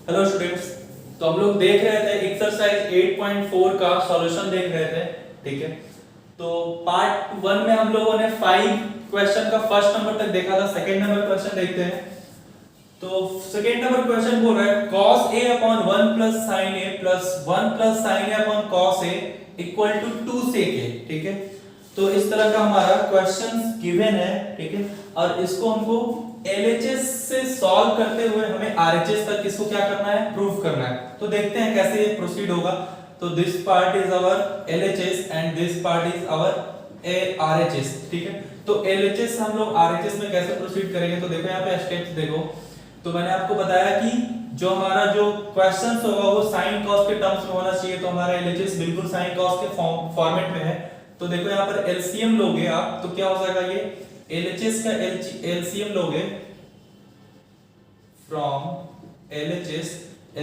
Hello students. तो हम लोग देख रहे थे एक्सरसाइज 8.4 का सॉल्यूशन देख रहे थे। ठीक है, तो पार्ट 1 में हम लोगों ने 5 क्वेश्चन का फर्स्ट नंबर तक देखा था। सेकंड नंबर क्वेश्चन देखते हैं। तो सेकंड नंबर क्वेश्चन बोल रहा है cos a upon 1 plus sin a plus 1 plus sin a upon cos a equal to 2 sec a। ठीक है, तो इस तरह का हमारा क्वेश्चन गिवन है। ठीक है, और इसको हमको LHS से सॉल्व करते हुए हमें RHS तक इसको क्या करना है, प्रूव करना है। तो देखते हैं कैसे ये प्रोसीड होगा। तो this part is our LHS and this part is our RHS। ठीक है, तो LHS से हम लोग RHS में कैसे प्रोसीड करेंगे, तो देखो यहाँ पे स्टेप्स देखो। तो मैंने आपको बताया कि जो हमारा जो क्वेश्चंस होगा वो साइन कॉस के टर्म्स में होना चाहिए। तो हमारा LHS बिल्कुल साइन कॉस के फॉर्मेट में है। तो देखो यहाँ पर LCM लोगे आप तो क्या हो जाएगा, ये LHS का LCM लोगे फ्रॉम LHS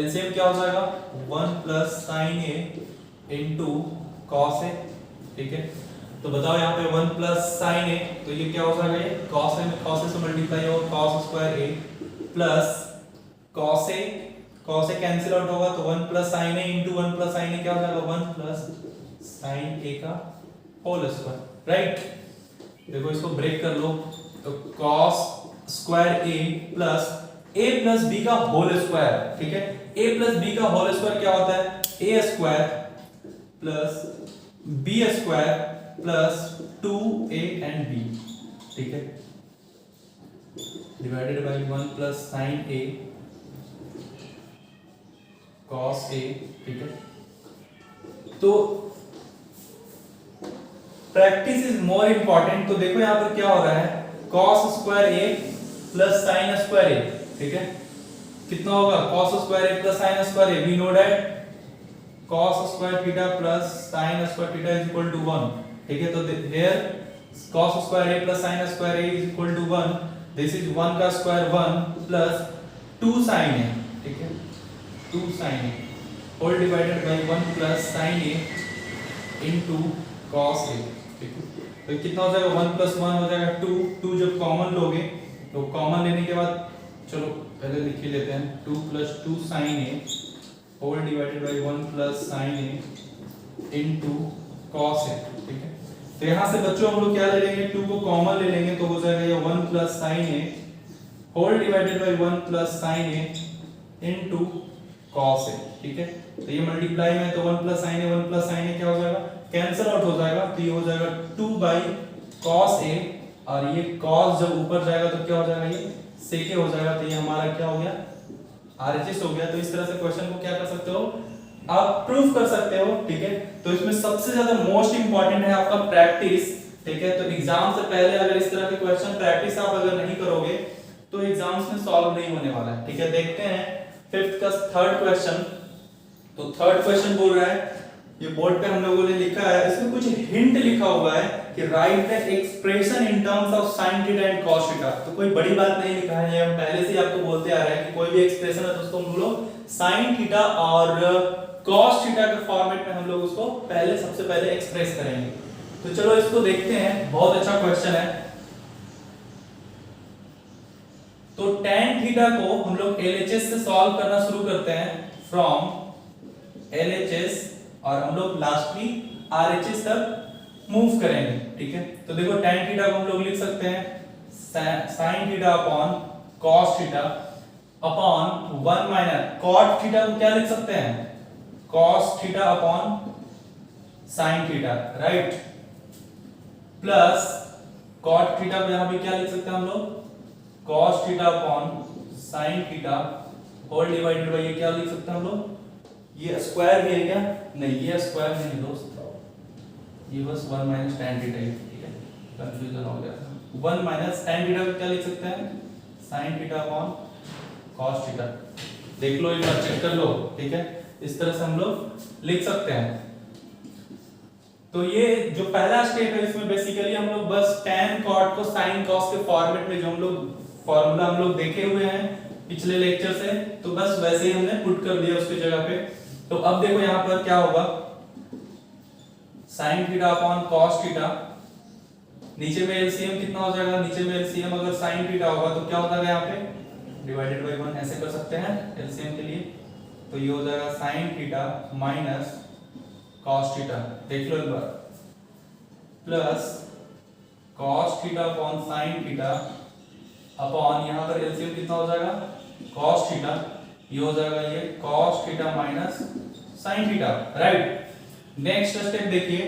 LCM क्या हो जाएगा 1 plus sign A into cos A. ठीक है, तो बताओ यहाँ पे 1 प्लस साइन ए तो ये क्या हो जाएगा, ये कॉस ए में कॉस ए से मल्टीप्लाई होगा cos square A plus cos A cancel out होगा तो 1 प्लस साइन ए इंटू 1 प्लस साइन ए क्या हो जाएगा 1 प्लस साइन ए का होल स्क्वायर। राइट, देखो इसको ब्रेक कर लो तो cos square a plus b का होल स्क्वायर। ठीक है, a प्लस b का होल स्क्वायर क्या होता है, a square plus b square plus 2a and b। ठीक है, divided by 1 plus sign a cos a। ठीक है, तो प्रैक्टिस इज मोर इंपॉर्टेंट। तो देखो यहाँ पर क्या हो रहा है cos square a plus sin square a। ठीक है, कितना होगा cos square a plus sin square a। We know that cos square theta plus sin square theta is equal to 1। ठीक है, तो here cos square a plus sin square a is equal to 1। This is 1 का square 1 plus 2 sin a। ठीक है, 2 sin a whole divided by 1 plus sin a into cos a। ठीक है, तो कितना हो जाएगा 1 प्लस 1 हो जाएगा 2 जब कॉमन लोगे तो कॉमन लेने के बाद चलो पहले लिख ही लेते हैं 2 plus 2 sin a whole divided by 1 plus sin a into cos a। ठीक है, तो यहाँ से बच्चों हम लोग क्या ले लेंगे, 2 को कॉमन ले लेंगे तो हो जाएगा ये 1 plus sin a whole divided by 1 plus sin a into cos a। ठीक है, तो ये मल्टीप्लाई में तो 1 plus sin a 1 plus sin a क्या हो जाएगा, कैंसिल आउट हो जाएगा तो ये हो जाएगा 2 बाई cos a और ये cos जब ऊपर जाएगा तो क्या हो जाएगा, ये sec a हो जाएगा। तो ये हमारा क्या हो गया, RHS हो गया। तो इस तरह से क्वेश्चन को क्या कर सकते हो, आप प्रूफ कर सकते हो। ठीक है, तो इसमें सबसे ज्यादा मोस्ट इंपॉर्टेंट है आपका प्रैक्टिस। ठीक है, तो एग्जाम से पहले अगर इस तरह के क्वेश्चन प्रैक्टिस आप अगर नहीं करोगे तो एग्जाम्स में सॉल्व नहीं होने वाला है। ठीक है, देखते हैं फिफ्थ का थर्ड क्वेश्चन। तो थर्ड क्वेश्चन बोल रहा है, ये बोर्ड पे हम लोगों ने लिखा है, इसमें कुछ हिंट लिखा हुआ है कि right the expression in terms of sin theta and cos theta. तो कोई बड़ी बात नहीं लिखा है, ये हम पहले से ही आपको बोलते आ रहे हैं कि कोई भी एक्सप्रेशन है तो उसको हम लोग sin थीटा और cos थीटा के फॉर्मेट में हम लोग उसको पहले सबसे पहले एक्सप्रेस करेंगे। तो चलो इसको देखते हैं, बहुत अच्छा क्वेश्चन है। तो tan थीटा को हम लोग LHS से सॉल्व करना शुरू करते हैं फ्रॉम LHS और हम लोग लास्टली RHS तक मूव करेंगे। ठीक है, तो देखो tan थीटा को हम लोग लिख सकते हैं sin theta upon cos theta upon 1 minus cot theta को क्या लिख सकते हैं, cos theta upon sin theta. Right, plus cot theta को यहां पे क्या लिख सकते हैं हम लोग, cos theta upon sin theta whole divided by ये क्या लिख सकते हैं हम लोग, ये स्क्वायर भी है क्या, नहीं ये स्क्वायर नहीं दोस्त, ये बस 1 माइनस tan थीटा है। ठीक है, कंफ्यूजन हो गया। 1 माइनस tan थीटा को क्या लिख सकते हैं, sin theta upon cos theta. देख लो एक बार, चेक कर लो। ठीक है, इस तरह से हम लोग लिख सकते हैं। तो ये जो पहला स्टेप है इसमें बेसिकली हम लोग बस tan cot को sin cos के फॉर्मेट में जो हम लोग फॉर्मूला हम लोग देखे हुए हैं पिछले लेक्चर से, तो बस वैसे ही हमने पुट कर दिया उसकी जगह पे। तो अब देखो यहाँ पर क्या होगा, sin theta upon cos theta, नीचे में LCM कितना हो जाएगा, नीचे में LCM अगर sin थीटा होगा तो क्या हो जाएगा यहाँ पे डिवाइडेड बाई 1 ऐसे कर सकते हैं एलसीएम के लिए। तो ये हो जाएगा sine theta minus cos theta, देख लो एक बार, plus cos theta upon sine theta upon यहाँ पर एलसीएम कितना हो जाएगा कॉस थीटा, ये हो जाएगा ये cos theta minus sine theta, right. Next step देखिए,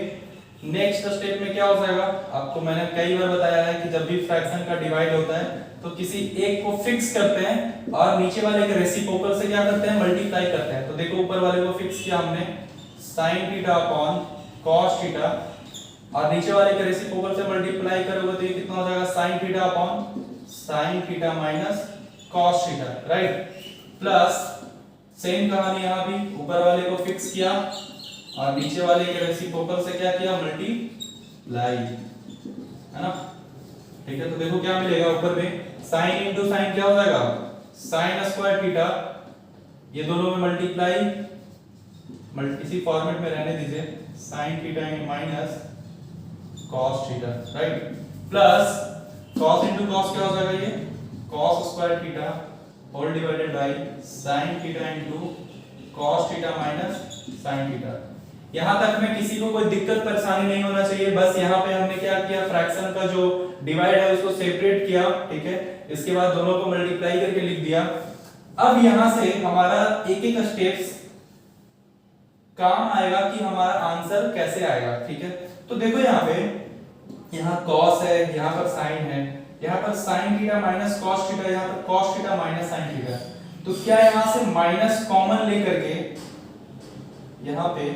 नेक्स्ट स्टेप में क्या हो जाएगा, आपको मैंने कई बार बताया है कि जब भी फ्रैक्शन का डिवाइड होता है तो किसी एक को फिक्स करते हैं और नीचे वाले के रेसिप्रोकल से क्या करते हैं मल्टीप्लाई करते हैं। तो देखो ऊपर वाले को फिक्स किया हमने sign theta upon cos theta और नीचे वाले के रेसिप्रोकल से मल्टीप्लाई करोगे तो ये कितना हो जाएगा sine theta upon sine theta minus cos theta, right. Plus same कहानी यहाँ भी, ऊपर वाले को फिक्स किया और नीचे वाले के रेसिप्रोकल से क्या किया मल्टीप्लाई, है ना, ठीक है। तो देखो क्या मिलेगा ऊपर में साइन इंटू साइन क्या हो जाएगा साइन स्क्वायर थीटा, ये दोनों में मल्टीप्लाई इसी फॉर्मेट में रहने दीजिए, sine theta minus cos theta, right. Plus cos into cos क्या हो जाएगा ये cos square theta whole divided by sine theta into cos theta minus sine theta. यहां तक में किसी को कोई दिक्कत परेशानी नहीं होना चाहिए, बस यहाँ पे हमने क्या किया फ्रैक्शन का जो डिवाइड है उसको सेपरेट किया, ठीक है। इसके बाद दोनों को मल्टीप्लाई करके लिख दिया। अब यहां से हमारा एक एक स्टेप्स काम आएगा कि हमारा आंसर कैसे आएगा, ठीक है। तो देखो यहाँ पे यहाँ cos है, यहाँ पर sin है, यहाँ पर sin theta minus cos theta, यहाँ पर cos theta minus sin theta. तो क्या यहाँ से माइनस कॉमन लेकर के यहाँ पे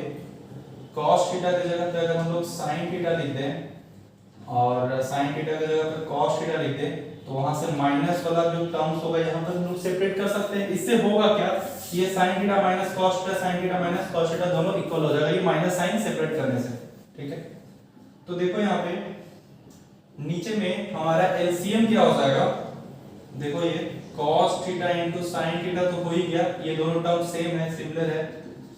cos थीटा की जगह पे अगर हम लोग sin थीटा लिख दें और sin थीटा की जगह पे cos थीटा लिख दें तो वहां से माइनस वाला जो टर्म्स होगा यहाँ पर हम लोग सेपरेट कर सकते हैं। इससे होगा क्या, ये sin theta minus cos theta sin theta minus cos theta दोनों इक्वल हो जाएगा, ये माइनस साइन सेपरेट करने से, ठीक है। तो देखो यहाँ पे नीचे में हमारा एलसीएम क्या हो जाएगा, देखो ये cos theta into sin theta तो हो ही गया, ये दोनों टर्म सेम है सिमिलर है,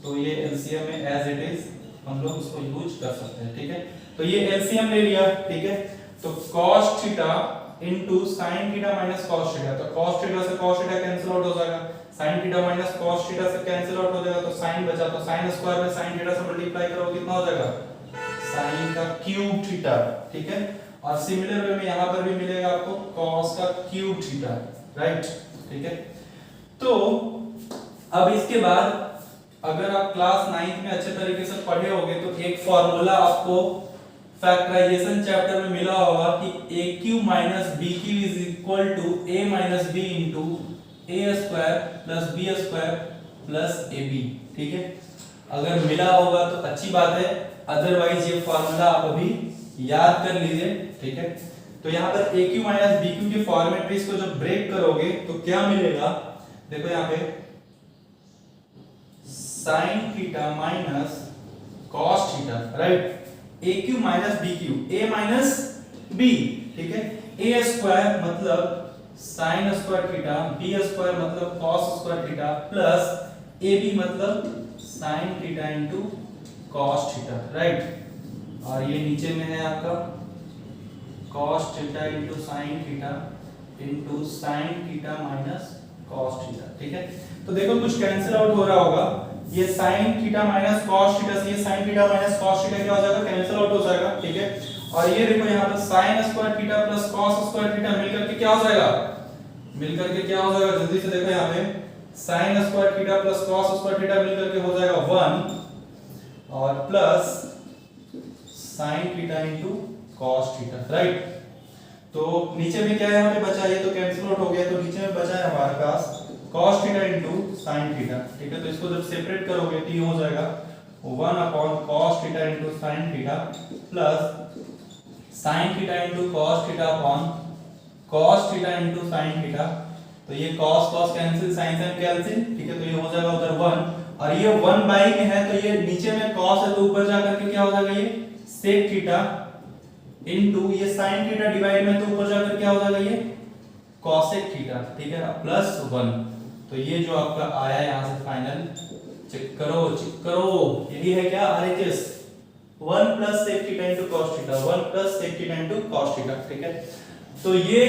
तो ये एलसीएम में एज इट इज हम लोग उसको यूज कर सकते हैं, ठीक है। तो ये एलसीएम ले लिया, ठीक है। तो cos theta into sin theta minus cos theta, तो cos थीटा से cos थीटा कैंसिल आउट हो जाएगा, sin theta minus cos theta से कैंसिल आउट हो जाएगा, तो sin बचा, तो sin स्क्वायर में sin थीटा से मल्टीप्लाई करो कितना हो जाएगा sin का क्यूब थीटा, ठीक है। और सिमिलर वे में यहां पर भी मिलेगा आपको cos का क्यूब थीटा, राइट, ठीक है। तो अब इसके बाद अगर आप क्लास 9th में अच्छे तरीके से पढ़े होंगे तो एक फॉर्मूला आपको फैक्टराइजेशन चैप्टर में मिला होगा कि AQ minus BQ is equal to A minus B into A square plus B square plus AB, ठीक है। अगर मिला होगा तो अच्छी बात है, अदरवाइज ये फॉर्मूला आप अभी याद कर लीजिए, ठीक है। तो यहाँ पर AQ माइनस BQ के फॉर्मेट में इसको जब ब्रेक करोगे तो क्या मिलेगा, देखो यहाँ पे sin theta minus cos theta, right. AQ minus BQ, A minus B, ठीक है। A स्क्वायर मतलब sin square theta, B square मतलब cos square theta plus AB मतलब sin theta into cos theta, right. और ये नीचे में है आपका cos theta into sin theta into sin theta minus cos theta, ठीक है। तो देखो कुछ कैंसिल आउट हो रहा होगा, ये sin theta minus cos theta से ये sin theta minus cos theta क्या हो जाएगा कैंसिल आउट हो जाएगा, ठीक है। और ये देखो यहाँ पर sin square theta plus cos square theta मिलकर के क्या हो जाएगा, मिलकर के क्या हो जाएगा जल्दी से देखो यहाँ पे sin square theta plus cos square theta मिलकर के हो जाएगा 1 और plus sin theta into cos theta, right. तो नीचे में क्या है यहाँ पे बचा, ये तो कैंसिल आउट हो गया, तो नीचे में बचा है हमारे पास cos theta into sin theta, ठीक है। तो इसको जब सेपरेट करोगे तो ये हो जाएगा 1 upon cos theta into sin theta plus sin theta into cos theta upon cos theta into sin theta. तो ये cos cos cancel sin sin cancel, ठीक है। तो ये हो जाएगा उधर 1 और ये 1 बाई में है तो ये नीचे में cos है तो ऊपर जा करके क्या हो जाएगा ये sec थीटा इनटू ये sin थीटा डिवाइड में तो ऊपर जाकर क्या हो जाएगा ये cosec थीटा, ठीक है, प्लस 1। तो ये जो आपका आया यहाँ से फाइनल चेक करो, यही है क्या RHS 1 plus sec theta into cos theta, 1 plus sec theta into cos theta, ठीक है। तो ये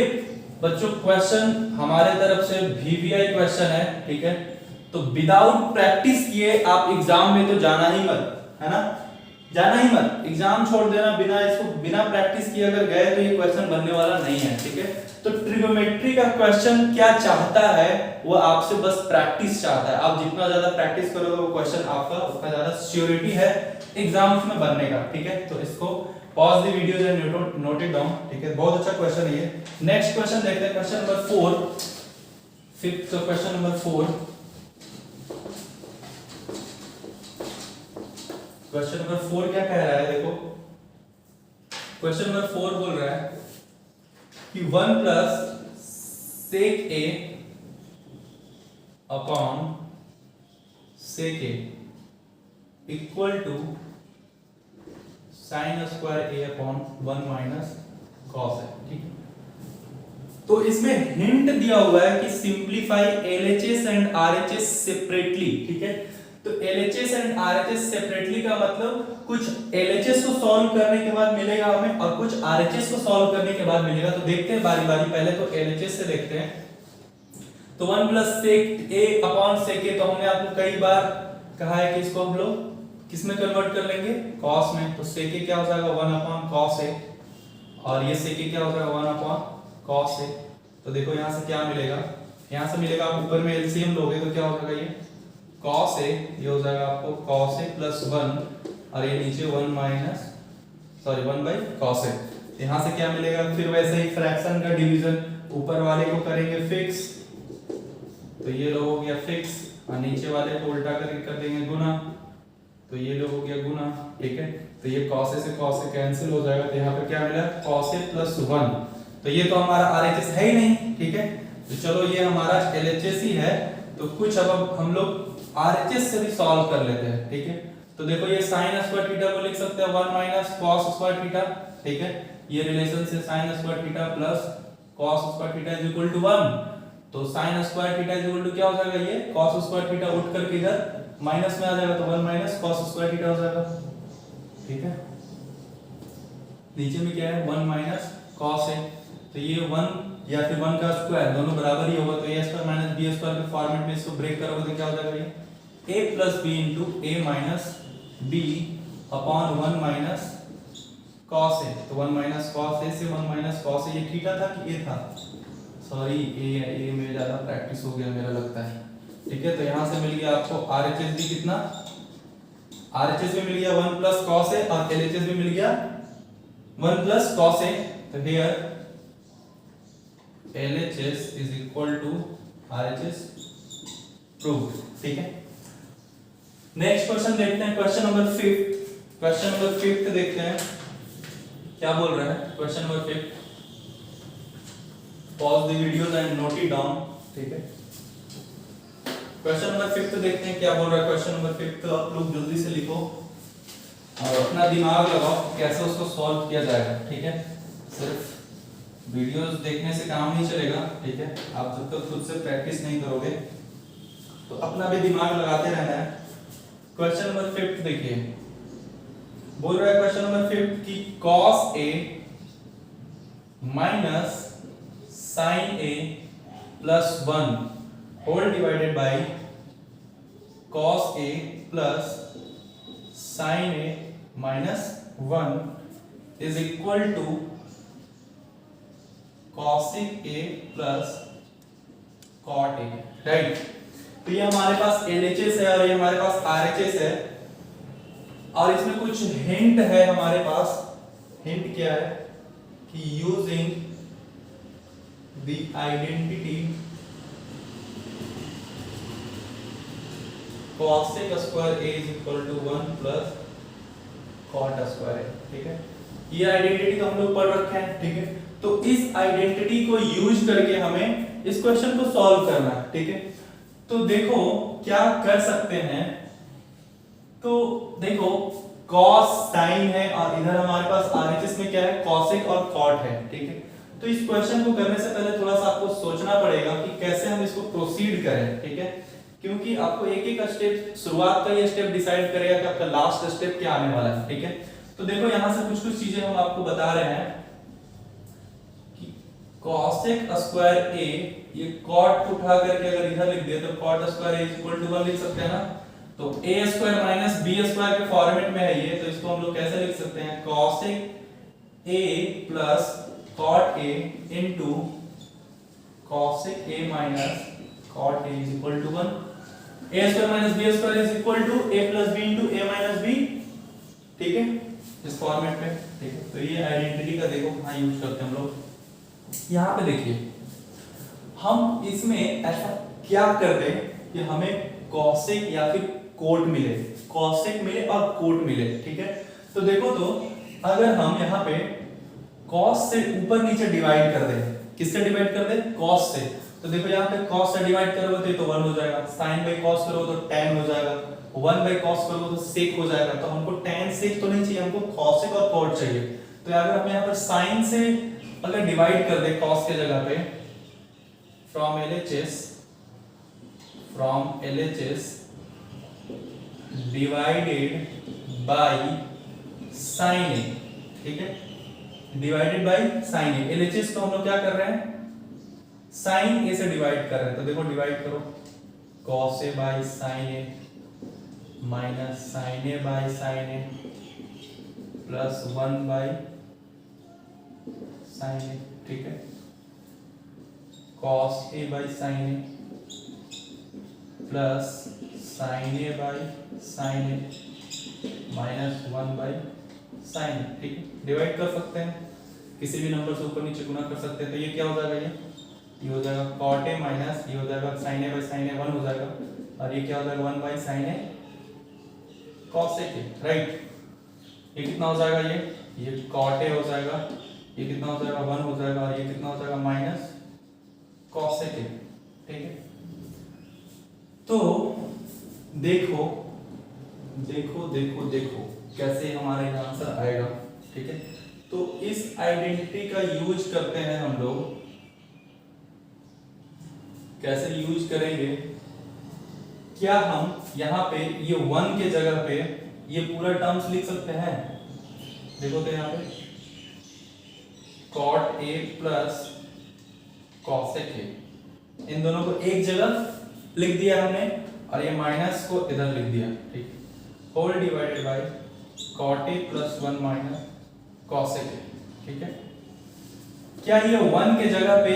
बच्चों क्वेश्चन हमारे तरफ से वीवीआई क्वेश्चन है, ठीक है। तो विदाउट प्रैक्टिस किए आप एग्जाम में तो जाना ही मत, है ना, जाना ही मत, एग्जाम छोड़ देना बिना इसको, बिना प्रैक्टिस किए अगर गए तो ये क्वेश्चन बनने वाला नहीं है, ठीक है। तो ट्रिगोमेट्री का क्वेश्चन क्या चाहता है, वो आपसे बस प्रैक्टिस चाहता है। आप जितना ज्यादा प्रैक्टिस करोगे वो क्वेश्चन आपका उतना ज्यादा श्योरिटी है एग्जाम्स में बनने का, ठीक है। तो इसको pause the video and note it down, ठीक है। बहुत अच्छा क्वेश्चन है ये। नेक्स्ट क्वेश्चन देखते हैं, question number 4, fifth question number 4। Question number 4 क्या कह रहा है, देखो क्वेश्चन नंबर 4 बोल रहा है कि 1 plus sec A upon sec A equal to sine square A upon 1 minus cos A, ठीक है। तो इसमें हिंट दिया हुआ है कि simplify LHS and RHS separately, ठीक है। तो एलएचएस एंड आरएचएस सेपरेटली का मतलब कुछ एलएचएस को सॉल्व करने के बाद मिलेगा हमें और कुछ आरएचएस को सॉल्व करने के बाद मिलेगा। तो देखते हैं बारी बारी, पहले तो एलएचएस से देखते हैं। तो 1 plus sec A upon sec ए, तो हमने आपको कई बार कहा है कि इसको हम लोग किस में कन्वर्ट कर लेंगे, कॉस में। तो सेक ए क्या हो जाएगा 1 अपॉन कॉस ए, और ये सेक ए क्या हो जाएगा 1 अपॉन कॉस ए। तो देखो यहां से क्या मिलेगा, यहां से मिलेगा, आप ऊपर में एलसीएम लोगे तो क्या हो जाएगा, ये cos a, ये हो जाएगा आपको cos a प्लस 1, और ये नीचे 1 माइनस 1 बाई cos a। यहां से क्या मिलेगा, फिर वैसे ही फ्रैक्शन का डिवीजन, ऊपर वाले को करेंगे फिक्स, तो ये लोग हो गया फिक्स, और नीचे वाले को उल्टा करके कर देंगे गुना, तो ये लोग हो गया गुना, ठीक है। तो ये cos a से cos a कैंसिल हो जाएगा, तो यहाँ पे क्या मिला cos a प्लस 1। तो ये तो हमारा RHS है ही नहीं, ठीक है। तो चलो ये हमारा LHS ही है, तो कुछ अब हम लोग RHS से भी सॉल्व कर लेते हैं, ठीक है। तो देखो ये sin स्क्वायर थीटा को लिख सकते हैं 1 माइनस cos स्क्वायर थीटा, ठीक है। ये रिलेशन से sin square theta plus cos square theta is equal to 1। तो sin square theta is equal to क्या हो जाएगा, ये cos स्क्वायर थीटा उठ करके इधर माइनस में आ जाएगा, तो 1 माइनस cos स्क्वायर थीटा हो जाएगा, ठीक है। नीचे में क्या है 1 माइनस cos है, तो ये 1 या फिर 1 का स्क्वायर दोनों बराबर ही होगा, तो a square minus b square के फॉर्मेट में इसको ब्रेक करोगे तो क्या हो जाएगा, ये a plus b into a minus b upon 1 minus cos a। तो 1 माइनस cos a से 1 माइनस cos a, ये थीटा था कि a था, सॉरी a में ज्यादा प्रैक्टिस हो गया मेरा लगता है, ठीक है। तो यहाँ से मिल गया आपको RHS भी कितना, RHS भी मिल गया 1 प्लस cos a, और LHS भी मिल गया 1 प्लस cos a। तो here LHS is equal to RHS proved, ठीक है। नेक्स्ट क्वेश्चन देखते हैं, क्वेश्चन नंबर 5। क्वेश्चन नंबर 5 देखते हैं क्या बोल रहा है। Question number 5, pause the videos and note it down, ठीक है। क्वेश्चन नंबर 5 देखते हैं क्या बोल रहा है। क्वेश्चन नंबर 5 तो आप लोग जल्दी से लिखो और अपना दिमाग लगाओ कैसे उसको सॉल्व किया जाएगा, ठीक है। सिर्फ वीडियोस देखने से काम नहीं चलेगा, ठीक है। आप जब तक खुद से प्रैक्टिस नहीं करोगे तो अपना भी दिमाग लगाते रहना है। क्वेश्चन नंबर 5 देखिए, बोल रहा है क्वेश्चन नंबर 5 कि cos a minus sin a plus 1 whole divided by cos a plus sin a minus 1 is equal to cosec a plus cot a, right. तो ये हमारे पास LHS है और ये हमारे पास RHS है, और इसमें कुछ हिंट है हमारे पास। हिंट क्या है कि using the identity cosec square a is equal to 1 plus cot square a, ठीक है। ये आइडेंटिटी तो हम लोग पढ़ रखे हैं, ठीक है। तो इस आइडेंटिटी को यूज करके हमें इस क्वेश्चन को सॉल्व करना है, ठीक है। तो देखो क्या कर सकते हैं, तो देखो cos sin है और इधर हमारे पास RHS में क्या है cosec और cot है, ठीक है। तो इस क्वेश्चन को करने से पहले थोड़ा सा आपको सोचना पड़ेगा कि कैसे हम इसको प्रोसीड करें, ठीक है। क्योंकि आपको एक एक स्टेप, शुरुआत का ये स्टेप डिसाइड करेगा कि आपका लास्ट स्टेप क्या आने वाला है, ठीक है। तो देखो यहां से कुछ कुछ चीजें हम आपको बता रहे हैं कि cosec स्क्वायर a, ये cot उठा करके अगर इधर लिख दिया तो cot square a is equal to 1 लिख सकते हैं ना। तो a square minus b square के फॉर्मेट में है ये, तो इसको हम लोग कैसे लिख सकते हैं, cosec a plus cot a into cosec a minus cot a is equal to 1। a square minus b square is equal to a plus b into a minus b, ठीक है, इस फॉर्मेट में, ठीक है। तो ये आइडेंटिटी का देखो कहां यूज करते हैं हम लोग। यहाँ पे देखिए हम इसमें ऐसा क्या कर दें कि हमें कॉसेक या फिर कोट मिले, कॉसेक मिले और कोट मिले, ठीक है। तो देखो तो अगर हम यहाँ पे कॉस से ऊपर नीचे डिवाइड कर दें, किससे डिवाइड कर दें, कॉस से, तो देखो यहाँ पे कॉस से डिवाइड करोगे तो 1 हो जाएगा, साइन बाई कॉस करोगे तो tan हो जाएगा, 1 बाई कॉस करोगे तो सेक हो जाएगा। तो हमको tan सेक तो नहीं चाहिए, हमको कॉसेक और कोट चाहिए। तो अगर हम यहाँ पर साइन से अगर डिवाइड कर दे कॉस के जगह पे, from LHS divided by sine A, ठीक है, divided by sine A. LHS को हम लोग क्या कर रहे हैं, साइन ए से डिवाइड कर रहे हैं। तो देखो डिवाइड करो, cos A by sine A minus sign A by sine A plus 1 by sine A, ठीक है, cos a by sine A plus sign A by sine A minus 1 by sine A, ठीक है। Divide कर सकते हैं, किसी भी number से ऊपर नीचे गुना कर सकते हैं। तो ये क्या हो जाएगा, ये हो जाएगा cot a माइनस ये हो जाएगा sin a by sin a 1 हो जाएगा, और ये क्या हो जाएगा 1 by sin a cos a, right. ये कितना हो जाएगा, ये cot a हो जाएगा, ये कितना हो जाएगा 1 हो जाएगा, और ये कितना हो जाएगा माइनस cos a, ठीक है। तो देखो देखो देखो देखो कैसे हमारा ये आंसर आएगा, ठीक है। तो इस आइडेंटिटी का यूज करते हैं हम लोग, कैसे यूज करेंगे, क्या हम यहाँ पे ये 1 के जगह पे ये पूरा टर्म्स लिख सकते हैं। देखो तो यहाँ पे cot a plus cosec a, इन दोनों को एक जगह लिख दिया हमने, और ये माइनस को इधर लिख दिया, ठीक, whole divided by cot a plus 1 minus cosec a, ठीक है। क्या ये 1 के जगह पे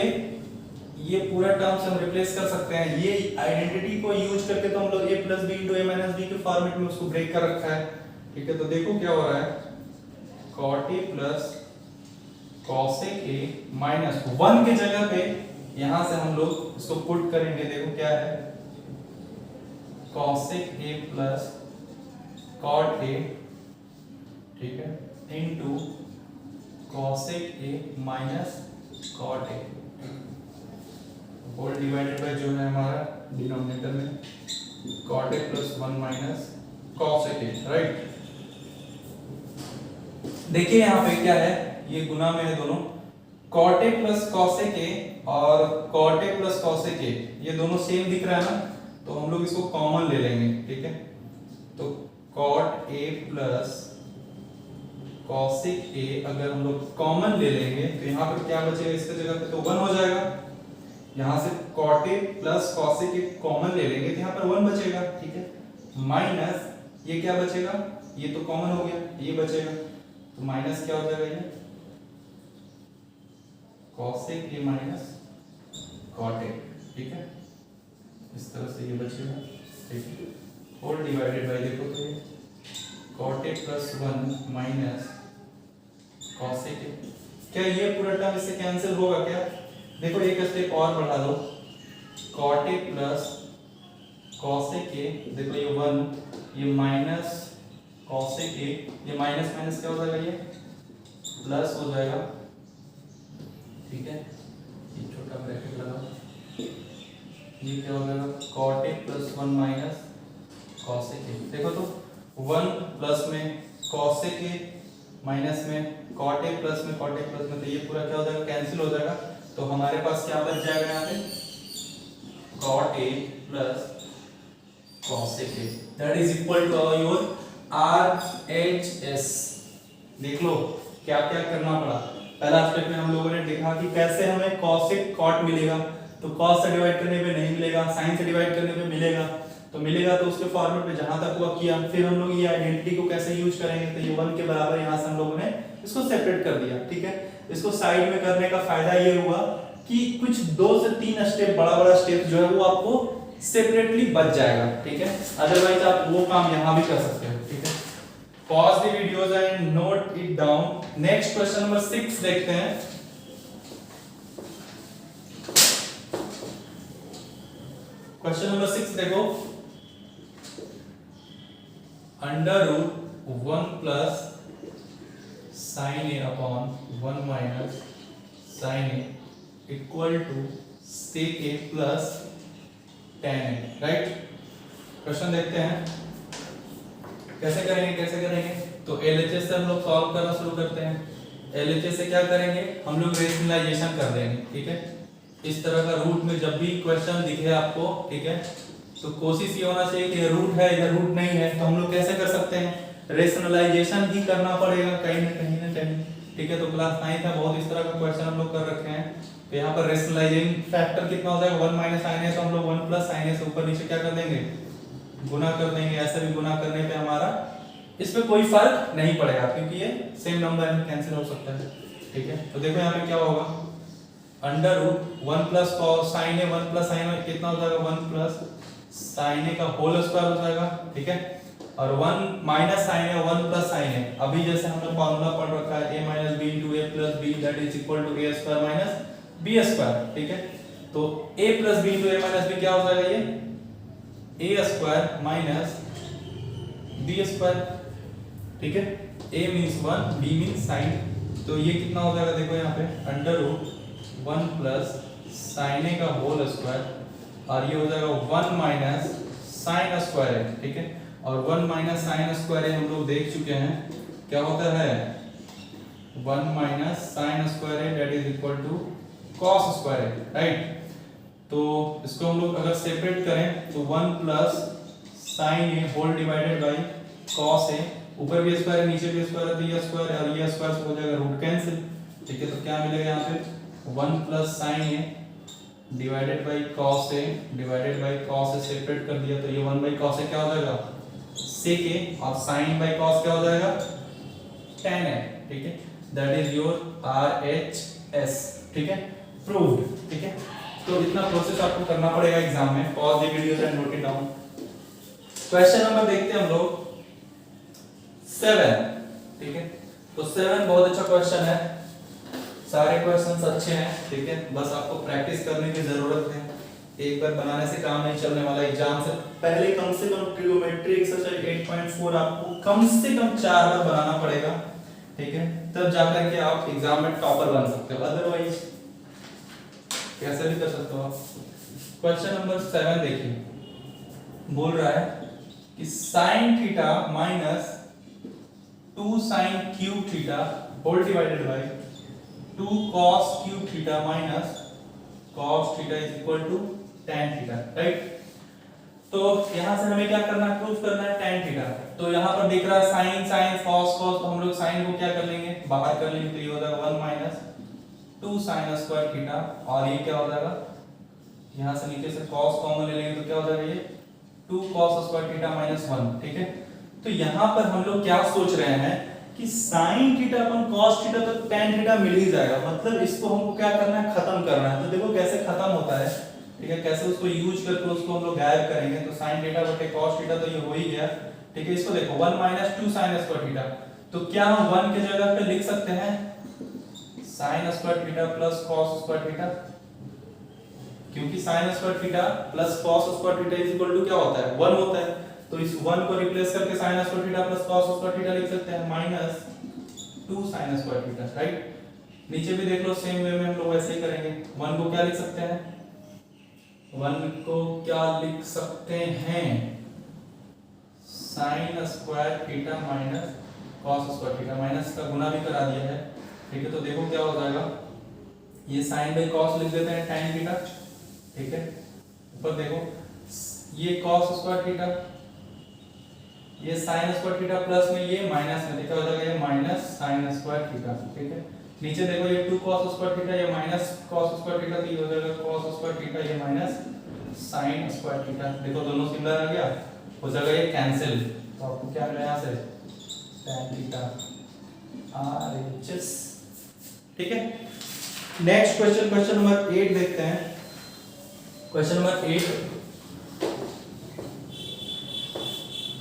ये पूरा टर्म्स हम रिप्लेस कर सकते हैं, ये आइडेंटिटी को यूज करके। तो हम लोग a plus b into a minus b के फॉर्मेट में उसको ब्रेक कर रखा है, ठीक है। तो देखो क्या हो रहा है, cot a plus cosec a minus 1 के जगह पे यहां से हम लोग इसको पुट करेंगे। देखो क्या है, cosec a plus cot a, ठीक है, into cosec a minus cot a, whole divided by जो है हमारा डिनोमिनेटर में cot a plus 1 minus cosec a, right. देखिए यहाँ पे क्या है, ये गुना में है दोनों, cot a plus cosec a और cot a plus cosec a, ये दोनों सेम दिख रहा है ना, तो हम लोग इसको कॉमन ले लेंगे, ठीक है। तो cot a plus cosec a अगर हम लोग कॉमन ले लेंगे तो यहाँ पर क्या बचेगा, इसके जगह पे तो 1 हो जाएगा। यहाँ से cot a plus cosec a common ले लेंगे तो यहाँ पर 1 बचेगा, ठीक है, माइनस ये क्या बचेगा, ये तो कॉमन हो गया, ये बचेगा, तो माइनस क्या हो जाएगा, ये cosec a minus cot a, ठीक है, इस तरह से ये बचेगा, ठीक है, होल डिवाइडेड बाय, देखो तो ये cot a plus 1 minus cosec a, क्या ये पूरा टर्म इससे कैंसिल होगा क्या। देखो एक स्टेप और बढ़ा दो, cot a plus cosec a, देखो ये 1, ये माइनस cosec a, ये माइनस माइनस क्या हो जाएगा, ये प्लस हो जाएगा, ठीक है, ये छोटा ब्रैकेट लगा, ये क्या हो जाएगा cot a plus 1 minus cosec a। देखो तो 1 प्लस में cosec a माइनस में cot a प्लस में cot a प्लस में, तो ये पूरा क्या हो जाएगा, कैंसिल हो जाएगा। तो हमारे पास क्या बच जाएगा यहाँ पे, cot a plus cosec a, that is equal to your RHS। देख लो क्या क्या करना पड़ा, पहला स्टेप में हम लोगों ने देखा कि कैसे हमें cos से cot मिलेगा, तो cos से डिवाइड करने पे नहीं मिलेगा, sin से डिवाइड करने पे मिलेगा, तो मिलेगा तो उसके फॉर्मूले पे जहां तक हुआ किया। फिर हम लोग ये आइडेंटिटी को कैसे यूज करेंगे, तो ये 1 के बराबर यहां से हम लोगों ने इसको सेपरेट कर दिया, ठीक है। इसको साइड में करने का फायदा ये हुआ कि कुछ 2 से 3 स्टेप, बड़ा बड़ा स्टेप जो है वो आपको सेपरेटली बच जाएगा, ठीक है। अदरवाइज आप वो काम यहां भी कर सकते हो, ठीक है। Pause the videos and note it down. Next question number 6 देखते हैं। क्वेश्चन नंबर 6 देखो, under root 1 plus sign A upon 1 minus sign A equal to sec A plus tan A, right. Question देखते हैं कैसे करेंगे। तो एलएचएस से हम लोग सॉल्व करना शुरू करते हैं। एलएचएस से क्या करेंगे, हम लोग रेशनलाइजेशन कर देंगे, ठीक है। इस तरह का रूट में जब भी क्वेश्चन दिखे आपको, ठीक है, तो कोशिश ये होना चाहिए कि रूट है या रूट नहीं है, तो हम लोग कैसे कर सकते हैं, रेशनलाइजेशन ही करना पड़ेगा कहीं ना कहीं, ठीक है। तो क्लास 9 था, बहुत इस तरह का क्वेश्चन हम लोग कर रखे हैं। तो यहाँ पर रेशनलाइजिंग फैक्टर कितना हो जाएगा, 1 माइनस साइन ए, तो हम लोग 1 प्लस साइन ए से ऊपर नीचे क्या कर देंगे, गुना कर देंगे। ऐसे भी गुना करने पे हमारा इस पे कोई फर्क नहीं पड़ेगा, क्योंकि ये सेम नंबर में कैंसिल हो सकता है, ठीक है। तो देखो यहाँ पे क्या होगा, under root 1 plus sign a 1 plus sign ए कितना हो जाएगा, 1 प्लस साइन ए का होल स्क्वायर हो जाएगा, ठीक है। और 1 minus sign a 1 plus sign a, अभी जैसे हमने फार्मूला पढ़ रखा है a minus b into a plus b that is equal to a square minus b square, ठीक है। तो a plus b into a minus b क्या हो जाएगा, ये a square minus b square, ठीक है। a means 1, b means sin, तो ये कितना हो जाएगा, देखो यहाँ पे अंडर रूट 1 प्लस साइन ए का होल स्क्वायर, और ये हो जाएगा 1 माइनस साइन स्क्वायर है, ठीक है। और 1 माइनस साइन स्क्वायर हम लोग देख चुके हैं क्या होता है, 1 माइनस साइन स्क्वायर है that is equal to cos square है, राइट। तो इसको हम लोग अगर सेपरेट करें तो 1 plus sign A whole divided by cos A, ऊपर भी स्क्वायर है नीचे भी स्क्वायर है, तो ये स्क्वायर और ये स्क्वायर से हो जाएगा रूट कैंसिल, ठीक है। तो क्या मिलेगा यहाँ पे 1 plus sign A divided by cos a divided by cos a separate कर दिया, तो ये 1 बाय cos a क्या हो जाएगा, sec a, और sin बाय cos क्या हो जाएगा, tan a, ठीक है। दैट इज योर RHS, ठीक है, प्रूव्ड, ठीक है। तो इतना प्रोसेस आपको करना पड़ेगा एग्जाम में। Pause the video and note it down. Question number देखते हैं हम लोग 7, ठीक है। तो 7 बहुत अच्छा क्वेश्चन है, सारे क्वेश्चंस अच्छे हैं, ठीक है। बस आपको प्रैक्टिस करने की जरूरत है, एक बार बनाने से काम नहीं चलने वाला। एग्जाम से पहले कम से कम ट्रिगोमेट्री एक्सरसाइज 8.4 आपको कम से कम 4 बार बनाना पड़ेगा, ठीक है, तब जाकर के आप एग्जाम में टॉपर बन सकते हो, अदरवाइज कैसे भी कर सकते हो आप। क्वेश्चन नंबर 7 देखिए, बोल रहा है कि sin theta minus 2 sin cube theta whole divided by 2 cos cube theta minus cos theta is equal to tan theta, right. तो यहां से हमें क्या करना है, प्रूफ करना है tan थीटा। तो यहां पर दिख रहा है sin sin cos cos, तो हम लोग sin को क्या कर लेंगे, बाहर कर लेंगे, तो ये हो जाएगा 1 माइनस 2 sin स्क्वायर थीटा, और ये क्या हो जाएगा, यहां से नीचे से cos कॉमन ले लेंगे तो क्या हो जाएगा, ये 2 cos स्क्वायर थीटा माइनस 1, ठीक है। तो यहां पर हम लोग क्या सोच रहे हैं कि sin थीटा अपन cos थीटा तो tan थीटा मिल ही जाएगा, मतलब इसको हमको क्या करना है, खत्म करना है। तो देखो कैसे खत्म होता है, ठीक है, कैसे उसको यूज करके उसको हम लोग गायब करेंगे। तो sin थीटा बटे cos थीटा तो ये हो ही गया, ठीक है। इसको देखो 1 माइनस 2 sin स्क्वायर थीटा, तो क्या हम 1 के जगह पे लिख सकते हैं sin square theta plus cos square theta, क्योंकि sin square theta plus cos square theta is equal to क्या होता है, 1 होता है। तो इस 1 को रिप्लेस करके sin square theta plus cos square theta लिख सकते हैं minus 2 sin square theta, right. नीचे भी देख लो सेम वे में हम लोग वैसे ही करेंगे। 1 को क्या लिख सकते हैं, 1 को क्या लिख सकते हैं, sin square theta minus cos square theta, minus का गुना भी करा दिया है, ठीक है। तो देखो क्या हो जाएगा, ये sin बाय cos लिख देते हैं tan थीटा, ठीक है। ऊपर देखो ये cos स्क्वायर थीटा, ये sin स्क्वायर थीटा प्लस में ये माइनस में देखा हो जाएगा, ये माइनस sin स्क्वायर थीटा, ठीक है। नीचे देखो ये 2 cos स्क्वायर थीटा, ये माइनस cos स्क्वायर थीटा, तो ये हो जाएगा cos स्क्वायर थीटा, ये माइनस sin स्क्वायर थीटा। देखो दोनों सिमिलर आ गया, हो जाएगा ये कैंसिल, तो आपको क्या मिला यहाँ से tan थीटा RHS। ठीक है, नेक्स्ट क्वेश्चन, क्वेश्चन नंबर 8 देखते हैं। क्वेश्चन नंबर 8,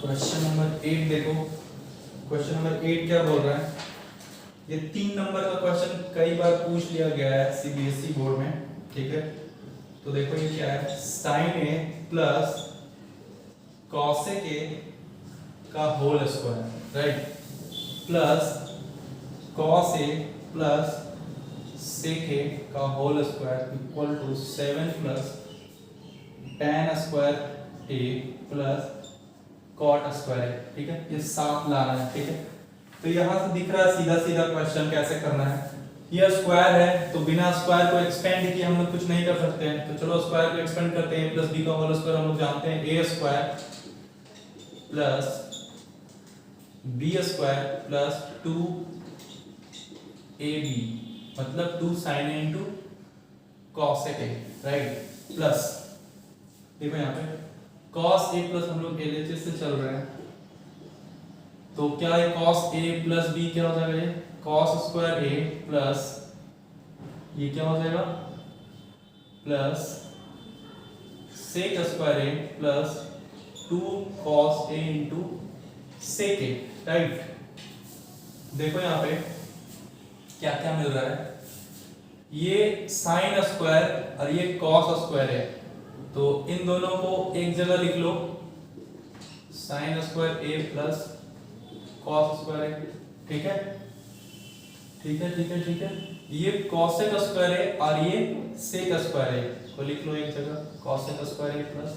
क्वेश्चन नंबर 8 देखो, क्वेश्चन नंबर 8 क्या बोल रहा है। ये 3 नंबर का क्वेश्चन कई बार पूछ लिया गया है सीबीएसई बोर्ड में। ठीक है, तो देखो ये क्या है, sin a plus cosec a का whole square, right, plus cos a plus sec a का whole square equal to 7 plus tan square a plus cot square a। ठीक है, ये साफ लाना है। ठीक है, तो यहां से दिख रहा है सीधा सीधा क्वेश्चन कैसे करना है। ये स्क्वायर है तो बिना स्क्वायर को एक्सपेंड किए हम लोग कुछ नहीं कर सकते हैं, तो चलो स्क्वायर को एक्सपेंड करते हैं। प्लस b का होल स्क्वायर हम लोग जानते हैं a square plus b square plus 2ab, मतलब 2 sin a into cosec a, right, plus देखो यहाँ पे cos a प्लस हम लोग LHS से चल रहे हैं, तो क्या है cos a प्लस b क्या हो जाएगा, ये cos स्क्वायर a प्लस ये क्या हो जाएगा plus sec square a plus 2 cos a into sec a, right. देखो यहाँ पे क्या क्या मिल रहा है, ये sin स्क्वायर और ये cos स्क्वायर है, तो इन दोनों को एक जगह लिख लो, sin square a plus cos square है। ठीक है, ठीक है, ठीक है, ठीक है, ये cosec स्क्वायर है और ये sec स्क्वायर है, को लिख लो एक जगह, cosec स्क्वायर है प्लस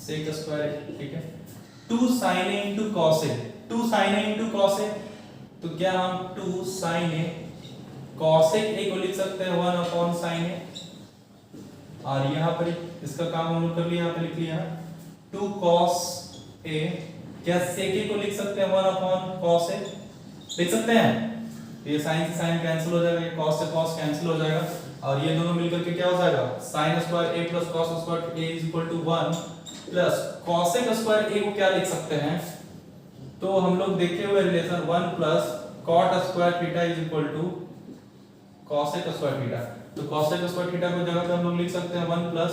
sec स्क्वायर है। ठीक है, 2 sin a into cos a, 2 sin a into cos a, तो क्या हम 2 sin a cosec a को लिख सकते हैं 1 अपॉन sin a, और यहाँ पर इसका काम हम लोग कर लिया, यहाँ पे लिख लिया 2 cos a, क्या sec a को लिख सकते हैं 1 अपॉन cos a, लिख सकते हैं। ये sin से sin कैंसिल हो जाएगा, ये cos से cos कैंसिल हो जाएगा, और ये दोनों मिलकर के क्या हो जाएगा sin square a plus cos square a is equal to 1 plus cosec square a को क्या लिख सकते हैं, तो हम लोग देखे हुए relation 1 plus cot square theta is equal to cosec square theta, तो cosec स्क्वायर थीटा को जगह पे हम लोग लिख सकते हैं 1 plus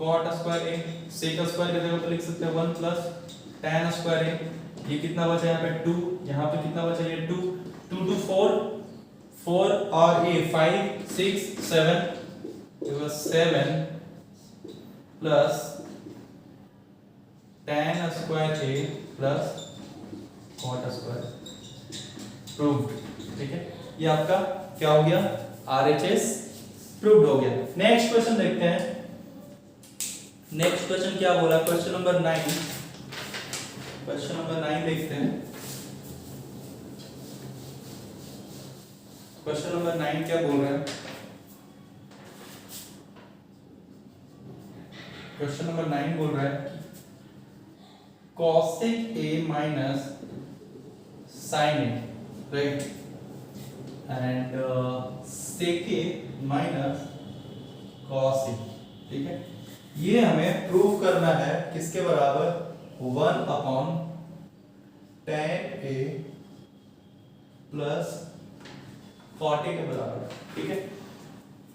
cot square a, sec square की जगह पे लिख सकते हैं 1 प्लस tan स्क्वायर a। ये कितना बचा यहाँ पे 2, यहाँ पे कितना बचा ये 2, 2 2 4, 4 और a 5 6 7, it was 7 plus tan square a plus cot square, proved. ठीक है, ये आपका क्या हो गया RHS प्रूव्ड हो गया। नेक्स्ट क्वेश्चन देखते हैं, नेक्स्ट क्वेश्चन क्या बोला, क्वेश्चन नंबर 9, क्वेश्चन नंबर 9 देखते हैं। क्वेश्चन नंबर 9 क्या बोल रहा है, क्वेश्चन नंबर 9 बोल रहा है cosec a minus sin a, right, and sec a minus cos a। ठीक है, ये हमें प्रूव करना है किसके बराबर, 1 upon tan a plus cot a के बराबर। ठीक है,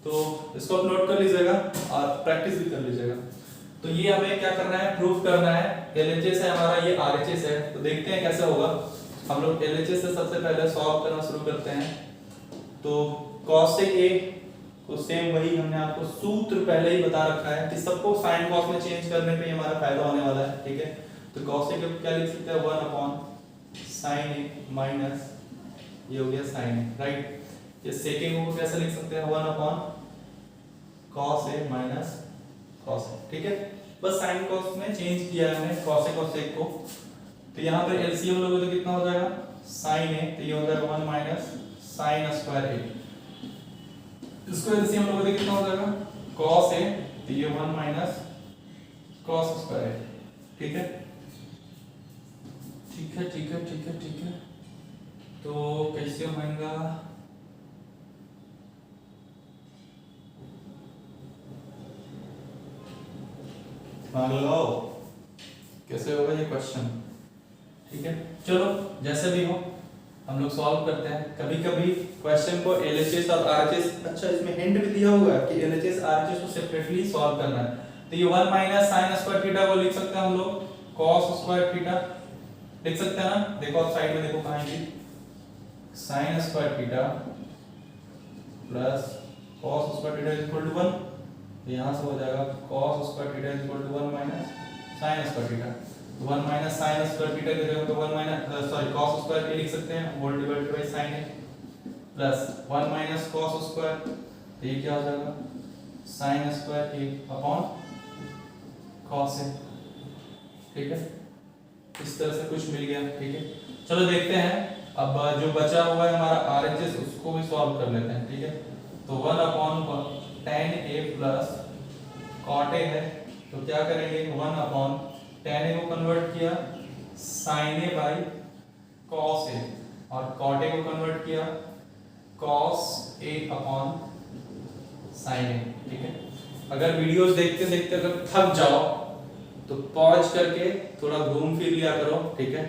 तो इसको आप नोट कर लीजिएगा और प्रैक्टिस भी कर लीजिएगा। तो ये हमें क्या करना है, प्रूव करना है। LHS है हमारा, ये RHS है, तो देखते हैं कैसे होगा। हम लोग LHS से सबसे पहले सॉल्व करना शुरू करते हैं। तो cosec a को सेम वही हमने आपको सूत्र पहले ही बता रखा है कि सबको sin cos में चेंज करने पे हमारा फायदा होने वाला है। ठीक है, तो cosec a क्या लिख सकते हैं 1 अपॉन sin a माइनस ये हो गया sin a, राइट। ये sec a को कैसे लिख सकते हैं 1 upon cos a minus cos a। ठीक है, बस sin cos में चेंज किया है हमने cos a और sec को। तो यहाँ पर LCM लोगे तो कितना हो जाएगा sin a, तो ये हो जाएगा 1 माइनस sin स्क्वायर a। इसको LCM लोगे तो कितना हो जाएगा cos a, तो ये 1 माइनस cos स्क्वायर a। ठीक है, ठीक है, ठीक है, ठीक है, ठीक है। तो कैसे होगा, दिमाग लगाओ कैसे होगा ये क्वेश्चन। ठीक है, चलो जैसे भी हो हम लोग सॉल्व करते हैं। कभी कभी क्वेश्चन को एलएचएस और आरएचएस, अच्छा इसमें हिंट भी दिया हुआ है कि एलएचएस आरएचएस को सेपरेटली सॉल्व करना है। तो ये 1 माइनस साइन स्क्वायर थीटा को लिख सकते हैं हम लोग cos स्क्वायर थीटा, लिख सकते हैं ना। देखो आप साइड में देखो कहां है, sine square theta plus cos square theta equal to 1। तो यहां से हो जाएगा cos square theta equal to 1 minus sin square theta. तो 1 माइनस sin स्क्वायर थीटा की जगह पे 1 minus sorry cos square a लिख सकते हैं, whole divided by sin a plus 1 minus cos square. तो ये क्या हो जाएगा sin square A upon cos a. ठीक है, इस तरह से कुछ मिल गया। ठीक है, चलो देखते हैं अब जो बचा हुआ है हमारा आरएचएस उसको भी सॉल्व कर लेते हैं। ठीक है, तो 1 upon tan a plus cot a है, तो क्या करेंगे 1 अपॉन tan a को कन्वर्ट किया sin a by cos a और cot a को कन्वर्ट किया cos a upon sin a। ठीक है, अगर वीडियोस देखते देखते अगर थक जाओ तो पॉज करके थोड़ा घूम फिर लिया करो। ठीक है,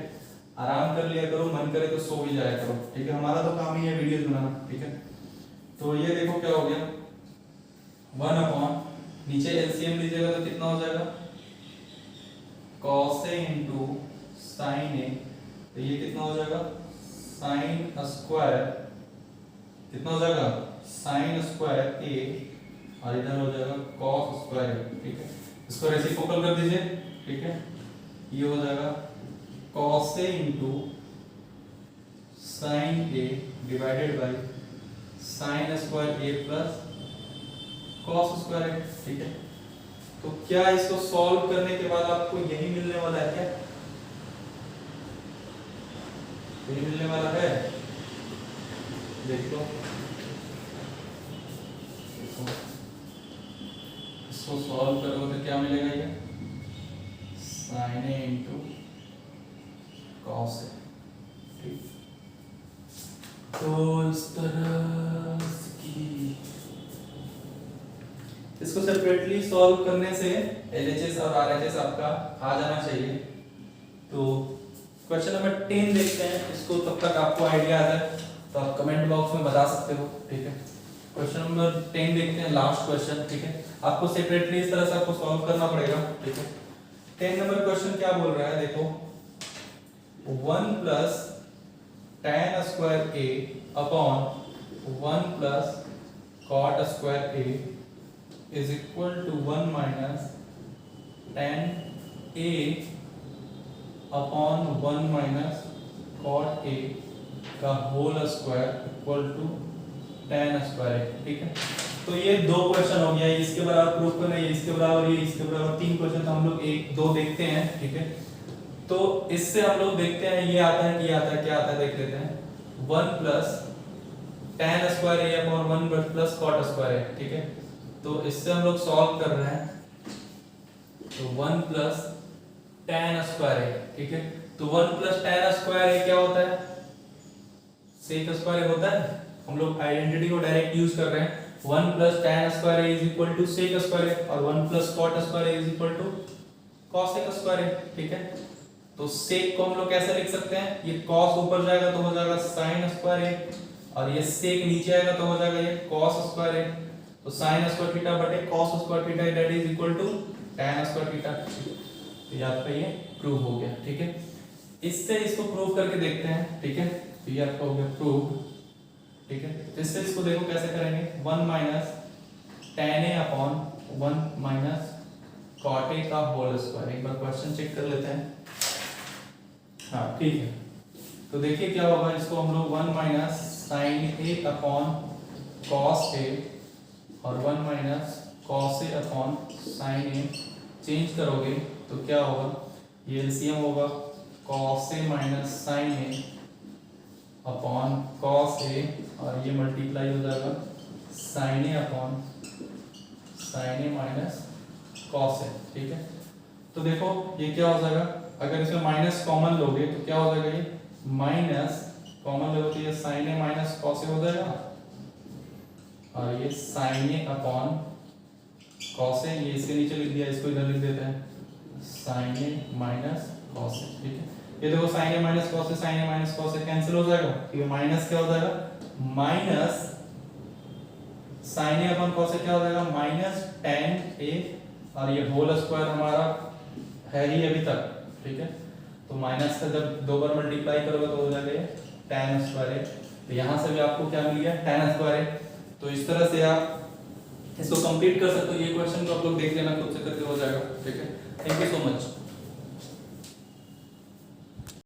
आराम कर लिया करो, मन करे तो सो भी जाया करो। ठीक है, हमारा तो काम ही है वीडियोस बनाना। ठीक है, तो ये देखो क्या हो गया 1 अपॉन नीचे एलसीएम लीजिएगा तो कितना हो जाएगा cos a into sin a। तो ये कितना हो जाएगा sin स्क्वायर, कितना हो जाएगा sin स्क्वायर a और इधर हो जाएगा cos स्क्वायर a। ठीक है, इसको रेसिप्रोकल कर दीजिए। ठीक है, ये हो जाएगा cos a into sin a divided by sin square a plus cos square a। ठीक है, तो क्या इसको सॉल्व करने के बाद आपको यही मिलने वाला है क्या, यही मिलने वाला है, देख लो। इसको सॉल्व करोगे तो क्या मिलेगा ये sin a into cos a। ठीक, तो इस तरह की इसको सेपरेटली सॉल्व करने से एलएचएस और आरएचएस आपका आ जाना चाहिए। तो क्वेश्चन नंबर 10 देखते हैं, इसको तब तक आपको आइडिया आ जाए तो आप कमेंट बॉक्स में बता सकते हो। ठीक है, क्वेश्चन नंबर 10 देखते हैं, लास्ट क्वेश्चन। ठीक है, आपको सेपरेटली इस तरह से आपको सॉल्व करना पड़ेगा। ठीक है, 10 नंबर क्वेश्चन क्या बोल रहा है देखो 1 plus tan square a upon 1 plus cot square a is equal to 1 minus tan a upon 1 minus cot a का whole square equal to tan square a। ठीक है, तो ये दो क्वेश्चन हो गया, इसके बराबर प्रूफ करना है, इसके बराबर ये, इसके बराबर 3 क्वेश्चन तो हम लोग 1 2 देखते हैं। ठीक है, तो इससे हम लोग देखते हैं ये आता है कि आता है क्या आता है, देख लेते हैं 1 plus tan square a upon 1 plus cot square a। ठीक है, तो इससे हम लोग सॉल्व कर रहे हैं तो 1 प्लस tan स्क्वायर a। ठीक है, तो 1 प्लस tan स्क्वायर a क्या होता है, sec स्क्वायर होता है। हम लोग आइडेंटिटी को डायरेक्ट यूज कर रहे हैं, 1 plus tan square a is equal to sec square a और 1 plus cot square a is equal to cosec square a। ठीक है, तो sec को हम लोग कैसे लिख सकते हैं, ये cos ऊपर जाएगा तो हो जाएगा sin स्क्वायर a और ये sec नीचे आएगा तो हो जाएगा ये cos स्क्वायर a। तो sin स्क्वायर थीटा बटे cos square theta that is equal to tan square theta. तो ये आपका ये प्रूव हो गया। ठीक है, इससे इसको प्रूव करके देखते हैं। ठीक है, तो ये आपका हो गया प्रूव। ठीक है, तो इससे इसको देखो कैसे करेंगे 1 minus tan a upon 1 minus cot a का होल स्क्वायर। एक बार क्वेश्चन चेक कर लेते हैं। हाँ ठीक है, तो देखिए क्या होगा, इसको हम लोग 1 minus sin a upon cos a और 1 minus cos a upon sin a change करोगे तो क्या होगा, ये एलसीएम होगा cos a minus sin a upon cos a और ये मल्टीप्लाई हो जाएगा sin a upon sin a minus cos a। ठीक है, तो देखो ये क्या हो जाएगा, अगर इसमें माइनस कॉमन लोगे तो क्या हो जाएगा, ये माइनस कॉमन लोगे तो ये sin a minus cos a हो जाएगा और ये sin a upon cos a, ये इसके नीचे लिख दिया, इसको इधर लिख देते हैं sin a minus cos a, ठीक है। ये देखो sin a minus cos a, sin a minus cos a cancel हो जाएगा, तो ये माइनस क्या हो जाएगा, minus sin a upon cos a क्या हो जाएगा, माइनस tan a, और ये होल स्क्वायर हमारा है ही अभी तक, ठीक है। तो माइनस का जब दो बार मल्टीप्लाई करोगे तो हो जाएगा tan स्क्वायर a, तो यहाँ से भी आपको क्या मिल गया, tan स्क्वायर a। तो इस तरह से आप इसको कंप्लीट कर सकते हो। ये क्वेश्चन को आप लोग देख लेना, खुद से करके हो जाएगा, ठीक है। Thank you so much.